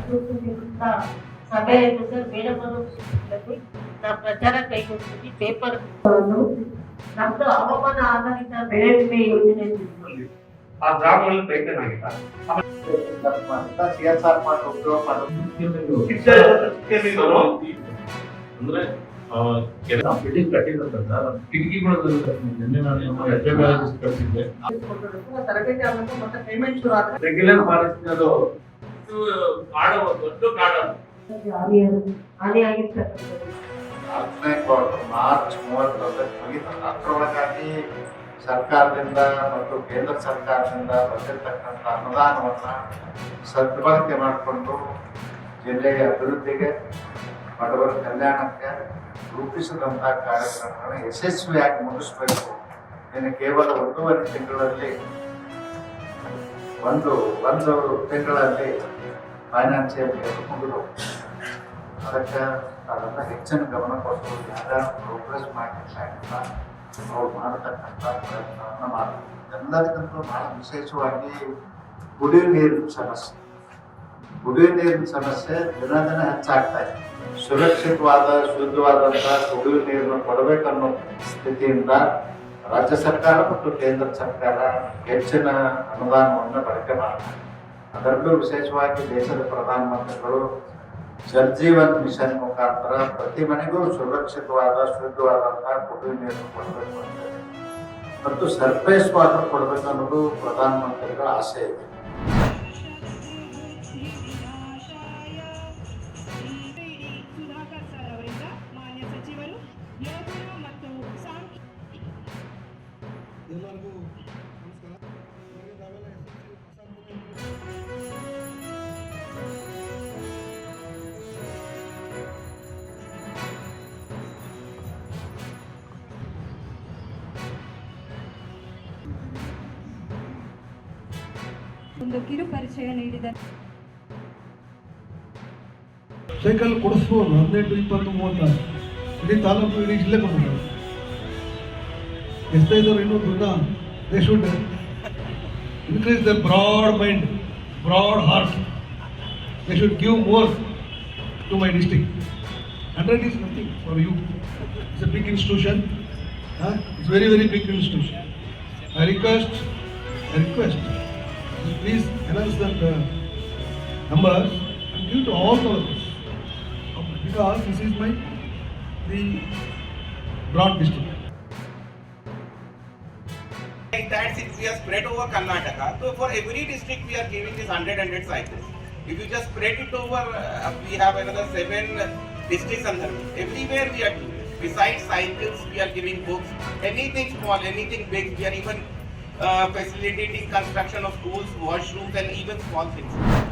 ಕೂತಿರುವಂತ ಸಭೆಯನ್ನು sir madam ಅವರು ನಾವು ಪ್ರಚಾರ ಕೈಗೊಂಡಿದ್ವಿ ಪೇಪರ್ ನಮ್ದು ಹವಾಮಾನ ಆಧಾರಿತ ಬೆಳೆ ವಿಮೆ ಯೋಜನೆ ಆ ಗ್ರಾಮಗಳಲ್ಲಿ ಪ್ರಯತ್ನ CSR ಫಂಡ್ ಉಪಯೋಗ ಮಾಡೋದು ಅಂದ್ರೆ ಬಿಲ್ಡಿಂಗ್ ಕಟ್ಟಿರೋದ್ರಿಂದ ಕಿಟಕಿಗಳು ನಿನ್ನೆ ನಾನು ಕಳಿಸಿದ್ದೆ ತರಬೇತಿ ಆಗಬೇಕು ಮತ್ತೆ ಪೇಮೆಂಟ್ ಶುರು ಆದ್ರೆ ರೆಗ್ಯುಲರ್ ಫಾರೆಸ್ಟ್ ಅದು ಕಾಡು ದೊಡ್ಡ ಕಾಡು ಹಾನಿ ಆಗಿರ್ತಕ್ಕಂಥದ್ದು 4ನೇ ಕ್ವಾರ್ಟರ್ ಮಾರ್ಚ್ 31 ಮುಗಿತಲ್ಲ. ಅದರೊಳಗಾಗಿ ಸರ್ಕಾರದಿಂದ ಮತ್ತು ಕೇಂದ್ರ ಸರ್ಕಾರದಿಂದ ಬಂದಿರತಕ್ಕಂಥ ಅನುದಾನವನ್ನು ಸದ್ಬಳಕೆ ಮಾಡಿಕೊಂಡು ಜಿಲ್ಲೆಯ ಅಭಿವೃದ್ಧಿಗೆ ಬಡವರ ಕಲ್ಯಾಣಕ್ಕೆ ರೂಪಿಸಿದಂಥ ಕಾರ್ಯಕ್ರಮಗಳನ್ನು ಯಶಸ್ವಿಯಾಗಿ ಮುಗಿಸಬೇಕು. ಇನ್ನು ಕೇವಲ ಒಂದೂವರೆ ತಿಂಗಳಲ್ಲಿ ಒಂದು ತಿಂಗಳಲ್ಲಿ ಫೈನಾನ್ಷಿಯಲ್ ಮುಗಿದು ಅದಕ್ಕೆ ಅದನ್ನು ಹೆಚ್ಚಿನ ಗಮನ ಕೊಟ್ಟು ಯಾರ್ಯಾರು ಪ್ರೋಗ್ರೆಸ್ ಮಾಡಲಿಲ್ಲ ಅವ್ರು ಮಾಡತಕ್ಕಂಥ ಪ್ರಯತ್ನವನ್ನು ಮಾಡಬೇಕು. ಎಲ್ಲದಕ್ಕಿಂತ ಭಾಳ ವಿಶೇಷವಾಗಿ ಕುಡಿಯುವ ನೀರಿನ ಸಮಸ್ಯೆ ದಿನ ದಿನ ಹೆಚ್ಚಾಗ್ತಾ ಇದೆ. ಸುರಕ್ಷಿತವಾದ ಶುದ್ಧವಾದಂಥ ಕುಡಿಯುವ ನೀರನ್ನು ಕೊಡಬೇಕನ್ನೋ ಸ್ಥಿತಿಯಿಂದ ರಾಜ್ಯ ಸರ್ಕಾರ ಮತ್ತು ಕೇಂದ್ರ ಸರ್ಕಾರ ಹೆಚ್ಚಿನ ಅನುದಾನವನ್ನು ಬಳಕೆ ಮಾಡ್ತಾರೆ. ಅದರಲ್ಲೂ ವಿಶೇಷವಾಗಿ ದೇಶದ ಪ್ರಧಾನಮಂತ್ರಿಗಳು ಜಲ್ ಜೀವನ್ ಮಿಷನ್ ಮುಖಾಂತರ ಪ್ರತಿ ಮನೆಗೂ ಸುರಕ್ಷಿತವಾದ ಶುದ್ಧವಾದಂತಹ ಕುಡಿಯುವ ನೀರನ್ನು ಕೊಡಬೇಕು ಅಂತೇಳಿ ಮತ್ತು ಸರ್ಫೇಸ್ ವಾಟರ್ ಕೊಡಬೇಕು ಅನ್ನೋದು ಪ್ರಧಾನಮಂತ್ರಿಗಳ ಆಸೆ ಇದೆ. ಎಲ್ಲರಿಗೂ ನಮಸ್ಕಾರ. ಒಂದು ಕಿರು ಪರಿಚಯ ನೀಡಿದ ಸೈಕಲ್ ಕೊಡಿಸ್ಬೋದು 18, 20, 30 ಇಡೀ ತಾಲೂಕು ಇಡೀ ಜಿಲ್ಲೆ ಕೊಡ್ತಾರೆ. ಎಷ್ಟೈದವರು ಇನ್ನೊಂದು they should increase the broad mind, broad heart. They should give more to my district. 100 is nothing for you. It's a big institution. It's very, very big institution. I request, please enhance the numbers and give to all the others. Because this is the broad district. Like that, since we are spread over Karnataka, so for every district we are giving this 100 cycles. If you just spread it over, we have another 7 districts under me. Everywhere we are doing it. Besides cycles, we are giving books. Anything small, anything big, we are even facilitating construction of schools, washrooms, and even small things.